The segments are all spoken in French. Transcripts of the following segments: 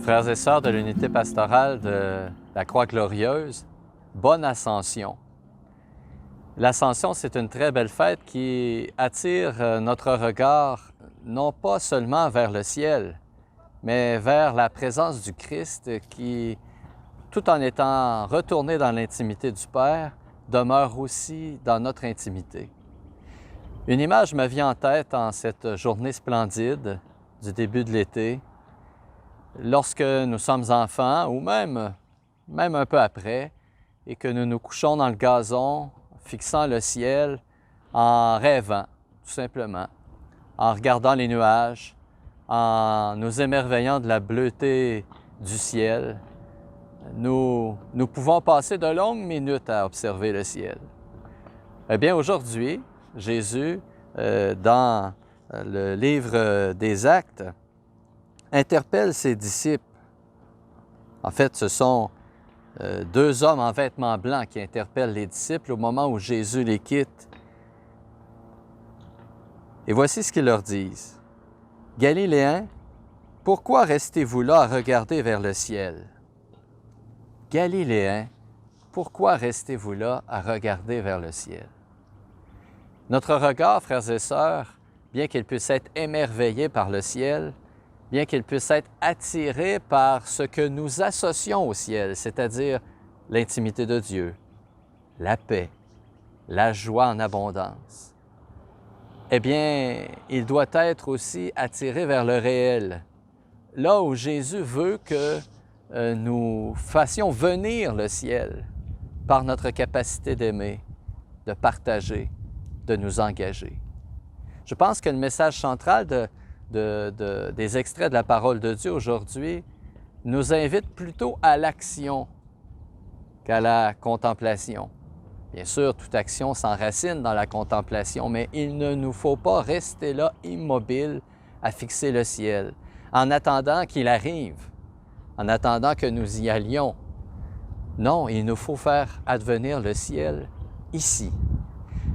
Frères et sœurs de l'unité pastorale de la Croix-Glorieuse, bonne Ascension. L'Ascension, c'est une très belle fête qui attire notre regard non pas seulement vers le ciel, mais vers la présence du Christ qui, tout en étant retourné dans l'intimité du Père, demeure aussi dans notre intimité. Une image me vient en tête en cette journée splendide du début de l'été, lorsque nous sommes enfants ou même un peu après, et que nous nous couchons dans le gazon, fixant le ciel, en rêvant, tout simplement, en regardant les nuages, en nous émerveillant de la bleuté du ciel. Nous pouvons passer de longues minutes à observer le ciel. Eh bien, aujourd'hui, Jésus, dans le livre des Actes, interpelle ses disciples. En fait, ce sont deux hommes en vêtements blancs qui interpellent les disciples au moment où Jésus les quitte. Et voici ce qu'ils leur disent. « Galiléens, pourquoi restez-vous là à regarder vers le ciel? » Galiléens, pourquoi restez-vous là à regarder vers le ciel? Notre regard, frères et sœurs, bien qu'il puisse être émerveillé par le ciel, bien qu'il puisse être attiré par ce que nous associons au ciel, c'est-à-dire l'intimité de Dieu, la paix, la joie en abondance, eh bien, il doit être aussi attiré vers le réel, là où Jésus veut que nous fassions venir le ciel par notre capacité d'aimer, de partager, de nous engager. Je pense que le message central des extraits de la parole de Dieu aujourd'hui nous invite plutôt à l'action qu'à la contemplation. Bien sûr, toute action s'enracine dans la contemplation, mais il ne nous faut pas rester là immobile à fixer le ciel, en attendant qu'il arrive, en attendant que nous y allions. Non, il nous faut faire advenir le ciel ici.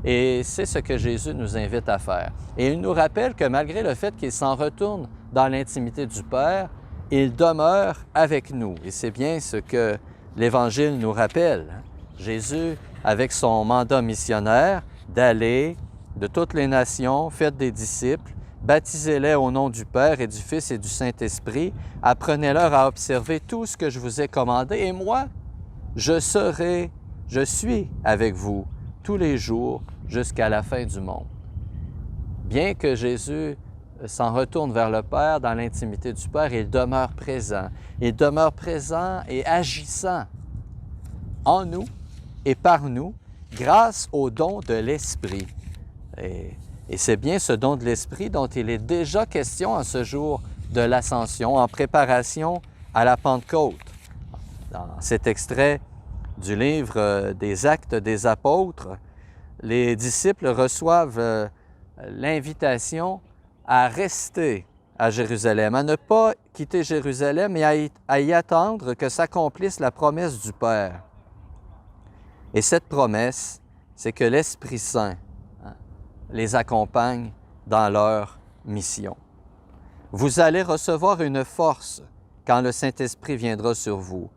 Et c'est ce que Jésus nous invite à faire. Et il nous rappelle que malgré le fait qu'il s'en retourne dans l'intimité du Père, il demeure avec nous. Et c'est bien ce que l'Évangile nous rappelle. Jésus, avec son mandat missionnaire d'aller de toutes les nations, faites des disciples, baptisez-les au nom du Père et du Fils et du Saint-Esprit, apprenez-leur à observer tout ce que je vous ai commandé, et moi, je suis avec vous tous les jours jusqu'à la fin du monde. Bien que Jésus s'en retourne vers le Père dans l'intimité du Père, il demeure présent. Il demeure présent et agissant en nous et par nous grâce au don de l'Esprit. Et c'est bien ce don de l'Esprit dont il est déjà question en ce jour de l'Ascension, en préparation à la Pentecôte. Dans cet extrait du livre des Actes des Apôtres, les disciples reçoivent l'invitation à rester à Jérusalem, à ne pas quitter Jérusalem et à y attendre que s'accomplisse la promesse du Père. Et cette promesse, c'est que l'Esprit Saint les accompagne dans leur mission. Vous allez recevoir une force quand le Saint-Esprit viendra sur vous.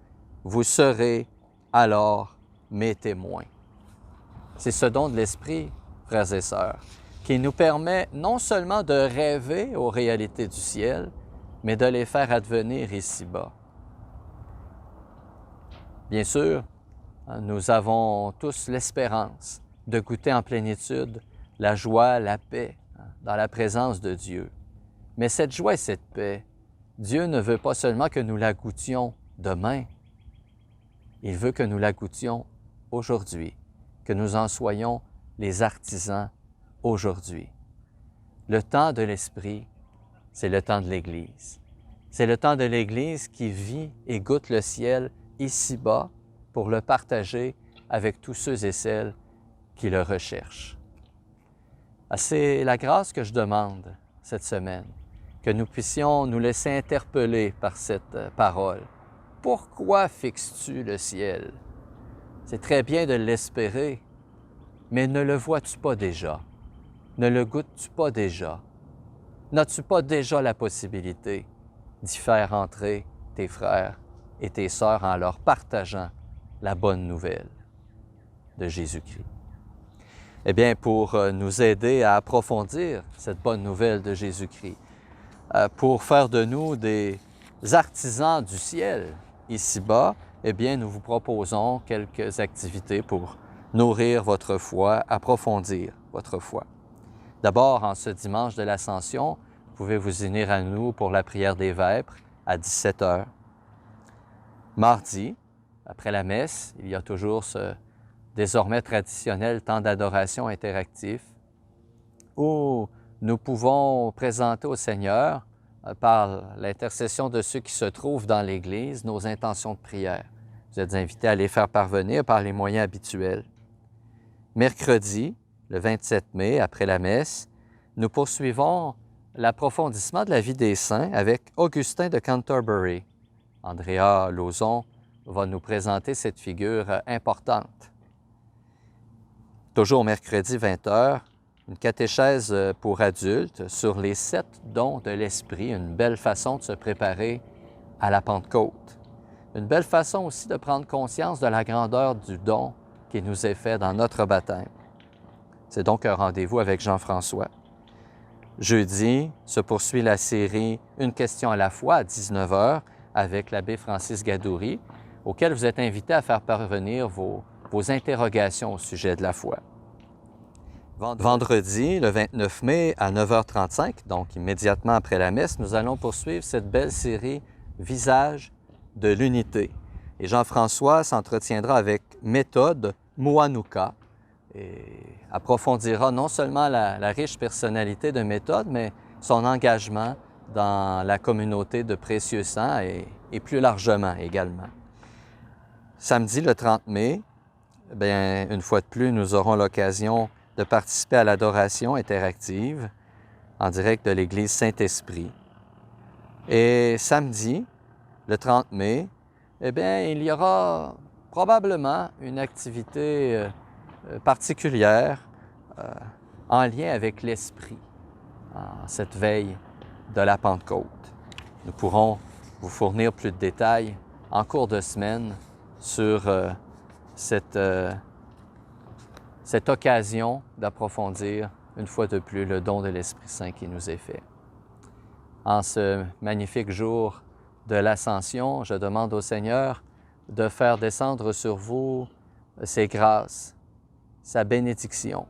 Vous serez alors mes témoins. C'est ce don de l'Esprit, frères et sœurs, qui nous permet non seulement de rêver aux réalités du ciel, mais de les faire advenir ici-bas. Bien sûr, nous avons tous l'espérance de goûter en plénitude la joie, la paix dans la présence de Dieu. Mais cette joie et cette paix, Dieu ne veut pas seulement que nous la goûtions demain, il veut que nous la goûtions aujourd'hui, que nous en soyons les artisans aujourd'hui. Le temps de l'Esprit, c'est le temps de l'Église. C'est le temps de l'Église qui vit et goûte le ciel ici-bas pour le partager avec tous ceux et celles qui le recherchent. C'est la grâce que je demande cette semaine, que nous puissions nous laisser interpeller par cette parole. Pourquoi fixes-tu le ciel? C'est très bien de l'espérer, mais ne le vois-tu pas déjà? Ne le goûtes-tu pas déjà? N'as-tu pas déjà la possibilité d'y faire entrer tes frères et tes sœurs en leur partageant la bonne nouvelle de Jésus-Christ. Eh bien, pour nous aider à approfondir cette bonne nouvelle de Jésus-Christ, pour faire de nous des artisans du ciel ici-bas, eh bien, nous vous proposons quelques activités pour nourrir votre foi, approfondir votre foi. D'abord, en ce dimanche de l'Ascension, vous pouvez vous unir à nous pour la prière des vêpres à 17 h. Mardi, après la messe, il y a toujours ce désormais traditionnel temps d'adoration interactif où nous pouvons présenter au Seigneur, par l'intercession de ceux qui se trouvent dans l'Église, nos intentions de prière. Vous êtes invités à les faire parvenir par les moyens habituels. Mercredi, le 27 mai, après la messe, nous poursuivons l'approfondissement de la vie des saints avec Augustin de Canterbury. Andrea Lauzon va nous présenter cette figure importante. Toujours mercredi 20 h, une catéchèse pour adultes sur les 7 dons de l'Esprit, une belle façon de se préparer à la Pentecôte. Une belle façon aussi de prendre conscience de la grandeur du don qui nous est fait dans notre baptême. C'est donc un rendez-vous avec Jean-François. Jeudi se poursuit la série « Une question à la fois » à 19 h avec l'abbé Francis Gadouri, auquel vous êtes invités à faire parvenir vos interrogations au sujet de la foi. Vendredi, le 29 mai, à 9 h 35, donc immédiatement après la messe, nous allons poursuivre cette belle série « Visage de l'unité ». Et Jean-François s'entretiendra avec Méthode Moanouka et approfondira non seulement la riche personnalité de Méthode, mais son engagement dans la communauté de Précieux Sang et plus largement également. Samedi, le 30 mai, bien, une fois de plus, nous aurons l'occasion de participer à l'adoration interactive en direct de l'Église Saint-Esprit. Et samedi, le 30 mai, eh bien, il y aura probablement une activité particulière en lien avec l'Esprit, en cette veille de la Pentecôte. Nous pourrons vous fournir plus de détails en cours de semaine sur cette occasion d'approfondir une fois de plus le don de l'Esprit Saint qui nous est fait. En ce magnifique jour de l'Ascension, je demande au Seigneur de faire descendre sur vous ses grâces, sa bénédiction.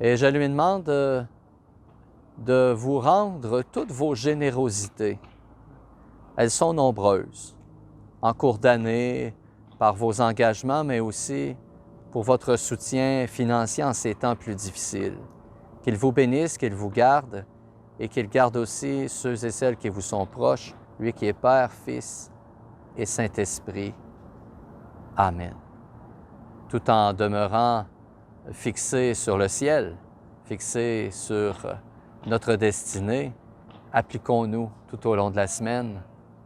Et je lui demande de vous rendre toutes vos générosités. Elles sont nombreuses, en cours d'année, par vos engagements, mais aussi pour votre soutien financier en ces temps plus difficiles. Qu'il vous bénisse, qu'il vous garde et qu'il garde aussi ceux et celles qui vous sont proches, lui qui est Père, Fils et Saint-Esprit. Amen. Tout en demeurant fixé sur le ciel, fixé sur notre destinée, appliquons-nous tout au long de la semaine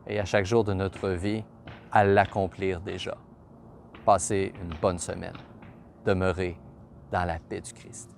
et à chaque jour de notre vie à l'accomplir déjà. Passez une bonne semaine. Demeurez dans la paix du Christ.